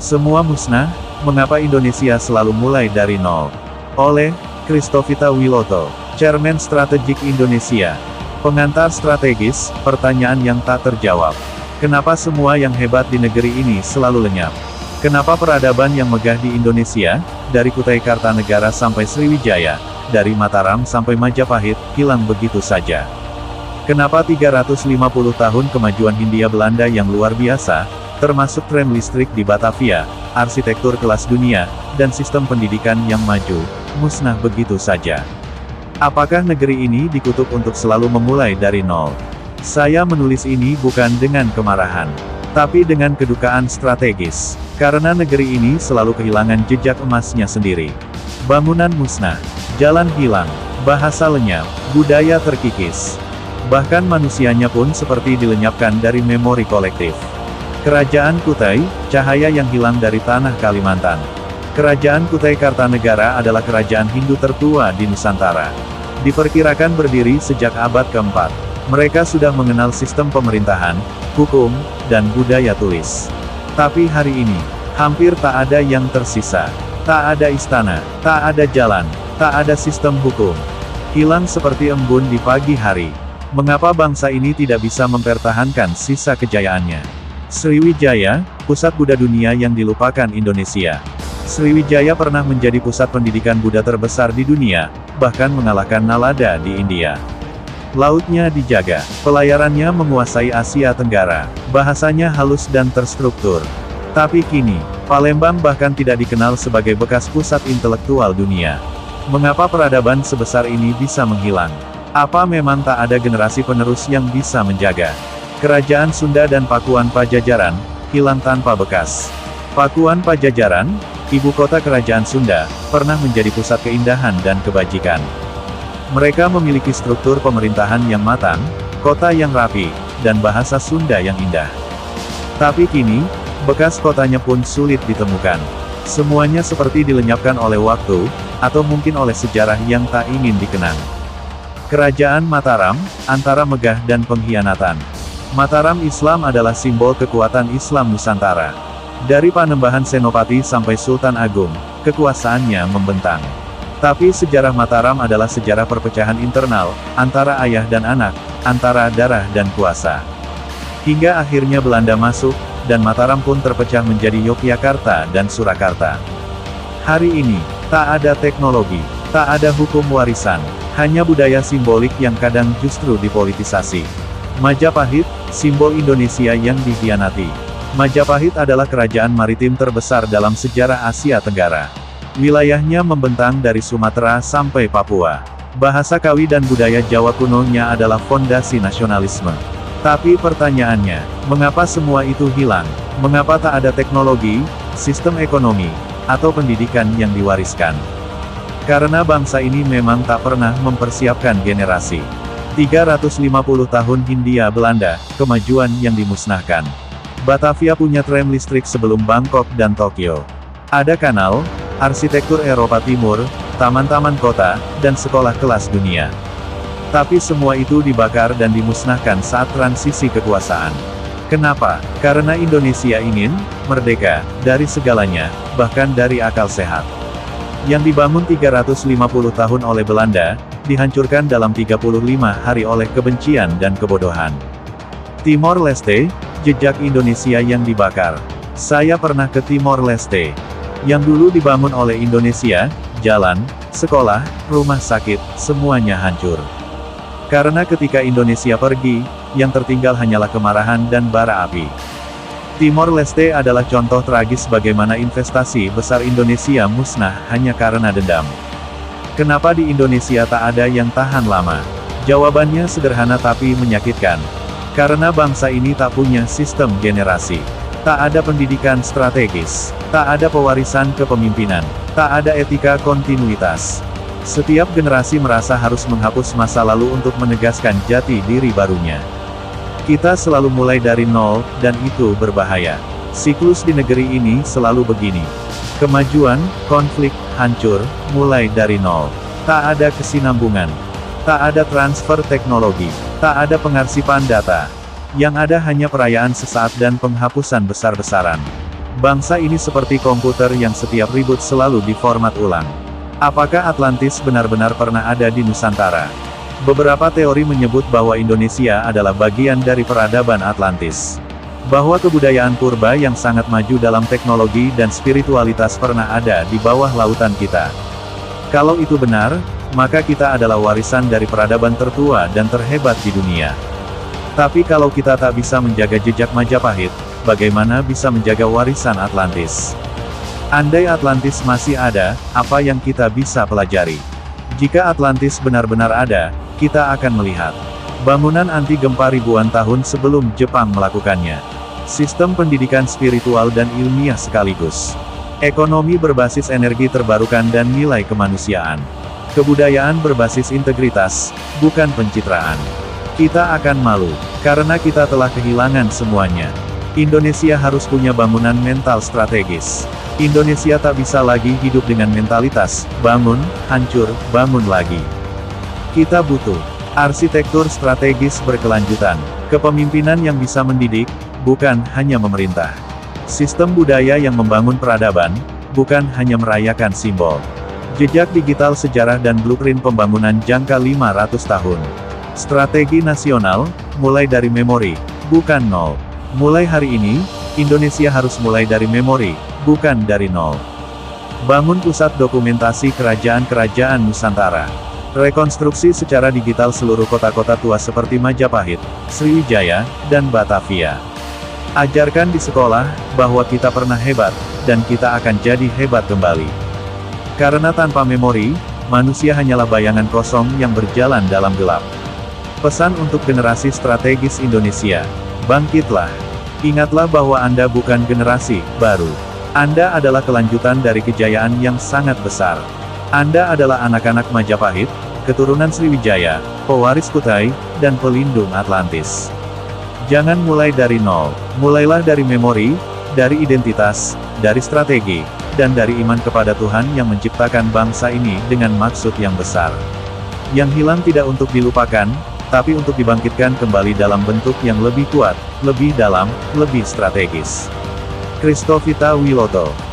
Semua musnah, mengapa Indonesia selalu mulai dari nol? Oleh Christovita Wiloto, Chairman Strategik Indonesia. Pengantar strategis, pertanyaan yang tak terjawab. Kenapa semua yang hebat di negeri ini selalu lenyap? Kenapa peradaban yang megah di Indonesia, dari Kutai Kartanegara sampai Sriwijaya, dari Mataram sampai Majapahit, hilang begitu saja? Kenapa 350 tahun kemajuan Hindia Belanda yang luar biasa, termasuk tram listrik di Batavia, arsitektur kelas dunia, dan sistem pendidikan yang maju, musnah begitu saja? Apakah negeri ini dikutuk untuk selalu memulai dari nol? Saya menulis ini bukan dengan kemarahan, tapi dengan kedukaan strategis, karena negeri ini selalu kehilangan jejak emasnya sendiri. Bangunan musnah, jalan hilang, bahasa lenyap, budaya terkikis. Bahkan manusianya pun seperti dilenyapkan dari memori kolektif. Kerajaan Kutai, cahaya yang hilang dari tanah Kalimantan. Kerajaan Kutai Kartanegara adalah kerajaan Hindu tertua di Nusantara. Diperkirakan berdiri sejak abad keempat. Mereka sudah mengenal sistem pemerintahan, hukum, dan budaya tulis. Tapi hari ini, hampir tak ada yang tersisa. Tak ada istana, tak ada jalan, tak ada sistem hukum. Hilang seperti embun di pagi hari. Mengapa bangsa ini tidak bisa mempertahankan sisa kejayaannya? Sriwijaya, pusat Buddha dunia yang dilupakan Indonesia. Sriwijaya pernah menjadi pusat pendidikan Buddha terbesar di dunia, bahkan mengalahkan Nalanda di India. Lautnya dijaga, pelayarannya menguasai Asia Tenggara, bahasanya halus dan terstruktur. Tapi kini, Palembang bahkan tidak dikenal sebagai bekas pusat intelektual dunia. Mengapa peradaban sebesar ini bisa menghilang? Apa memang tak ada generasi penerus yang bisa menjaga? Kerajaan Sunda dan Pakuan Pajajaran, hilang tanpa bekas. Pakuan Pajajaran, ibu kota kerajaan Sunda, pernah menjadi pusat keindahan dan kebajikan. Mereka memiliki struktur pemerintahan yang matang, kota yang rapi, dan bahasa Sunda yang indah. Tapi kini, bekas kotanya pun sulit ditemukan. Semuanya seperti dilenyapkan oleh waktu, atau mungkin oleh sejarah yang tak ingin dikenang. Kerajaan Mataram, antara megah dan pengkhianatan. Mataram Islam adalah simbol kekuatan Islam Nusantara. Dari Panembahan Senopati sampai Sultan Agung, kekuasaannya membentang. Tapi sejarah Mataram adalah sejarah perpecahan internal, antara ayah dan anak, antara darah dan kuasa. Hingga akhirnya Belanda masuk, dan Mataram pun terpecah menjadi Yogyakarta dan Surakarta. Hari ini, tak ada teknologi, tak ada hukum warisan, hanya budaya simbolik yang kadang justru dipolitisasi. Majapahit, simbol Indonesia yang dikhianati. Majapahit adalah kerajaan maritim terbesar dalam sejarah Asia Tenggara. Wilayahnya membentang dari Sumatera sampai Papua. Bahasa Kawi dan budaya Jawa kunonya adalah fondasi nasionalisme. Tapi pertanyaannya, mengapa semua itu hilang? Mengapa tak ada teknologi, sistem ekonomi, atau pendidikan yang diwariskan? Karena bangsa ini memang tak pernah mempersiapkan generasi. 350 tahun Hindia Belanda, kemajuan yang dimusnahkan. Batavia punya tram listrik sebelum Bangkok dan Tokyo. Ada kanal, arsitektur Eropa Timur, taman-taman kota, dan sekolah kelas dunia. Tapi semua itu dibakar dan dimusnahkan saat transisi kekuasaan. Kenapa? Karena Indonesia ingin merdeka dari segalanya, bahkan dari akal sehat. Yang dibangun 350 tahun oleh Belanda, dihancurkan dalam 35 hari oleh kebencian dan kebodohan. Timor Leste, jejak Indonesia yang dibakar. Saya pernah ke Timor Leste, yang dulu dibangun oleh Indonesia, jalan, sekolah, rumah sakit, semuanya hancur. Karena ketika Indonesia pergi, yang tertinggal hanyalah kemarahan dan bara api. Timor Leste adalah contoh tragis bagaimana investasi besar Indonesia musnah hanya karena dendam. Kenapa di Indonesia tak ada yang tahan lama? Jawabannya sederhana tapi menyakitkan. Karena bangsa ini tak punya sistem generasi. Tak ada pendidikan strategis. Tak ada pewarisan kepemimpinan. Tak ada etika kontinuitas. Setiap generasi merasa harus menghapus masa lalu untuk menegaskan jati diri barunya. Kita selalu mulai dari nol, dan itu berbahaya. Siklus di negeri ini selalu begini. Kemajuan, konflik, hancur, mulai dari nol. Tak ada kesinambungan. Tak ada transfer teknologi. Tak ada pengarsipan data. Yang ada hanya perayaan sesaat dan penghapusan besar-besaran. Bangsa ini seperti komputer yang setiap ribut selalu diformat ulang. Apakah Atlantis benar-benar pernah ada di Nusantara? Beberapa teori menyebut bahwa Indonesia adalah bagian dari peradaban Atlantis. Bahwa kebudayaan purba yang sangat maju dalam teknologi dan spiritualitas pernah ada di bawah lautan kita. Kalau itu benar, maka kita adalah warisan dari peradaban tertua dan terhebat di dunia. Tapi kalau kita tak bisa menjaga jejak Majapahit, bagaimana bisa menjaga warisan Atlantis? Andai Atlantis masih ada, apa yang kita bisa pelajari? Jika Atlantis benar-benar ada, kita akan melihat bangunan anti gempa ribuan tahun sebelum Jepang melakukannya. Sistem pendidikan spiritual dan ilmiah sekaligus. Ekonomi berbasis energi terbarukan dan nilai kemanusiaan. Kebudayaan berbasis integritas, bukan pencitraan. Kita akan malu, karena kita telah kehilangan semuanya. Indonesia harus punya bangunan mental strategis. Indonesia tak bisa lagi hidup dengan mentalitas, bangun, hancur, bangun lagi. Kita butuh arsitektur strategis berkelanjutan, kepemimpinan yang bisa mendidik, bukan hanya memerintah. Sistem budaya yang membangun peradaban, bukan hanya merayakan simbol. Jejak digital sejarah dan blueprint pembangunan jangka 500 tahun. Strategi nasional, mulai dari memori, bukan nol. Mulai hari ini, Indonesia harus mulai dari memori, bukan dari nol. Bangun pusat dokumentasi kerajaan-kerajaan Nusantara. Rekonstruksi secara digital seluruh kota-kota tua seperti Majapahit, Sriwijaya, dan Batavia. Ajarkan di sekolah, bahwa kita pernah hebat, dan kita akan jadi hebat kembali. Karena tanpa memori, manusia hanyalah bayangan kosong yang berjalan dalam gelap. Pesan untuk generasi strategis Indonesia. Bangkitlah. Ingatlah bahwa Anda bukan generasi baru. Anda adalah kelanjutan dari kejayaan yang sangat besar. Anda adalah anak-anak Majapahit, keturunan Sriwijaya, pewaris Kutai, dan pelindung Atlantis. Jangan mulai dari nol. Mulailah dari memori, dari identitas, dari strategi, dan dari iman kepada Tuhan yang menciptakan bangsa ini dengan maksud yang besar. Yang hilang tidak untuk dilupakan, tapi untuk dibangkitkan kembali dalam bentuk yang lebih kuat, lebih dalam, lebih strategis. Christovita Wiloto.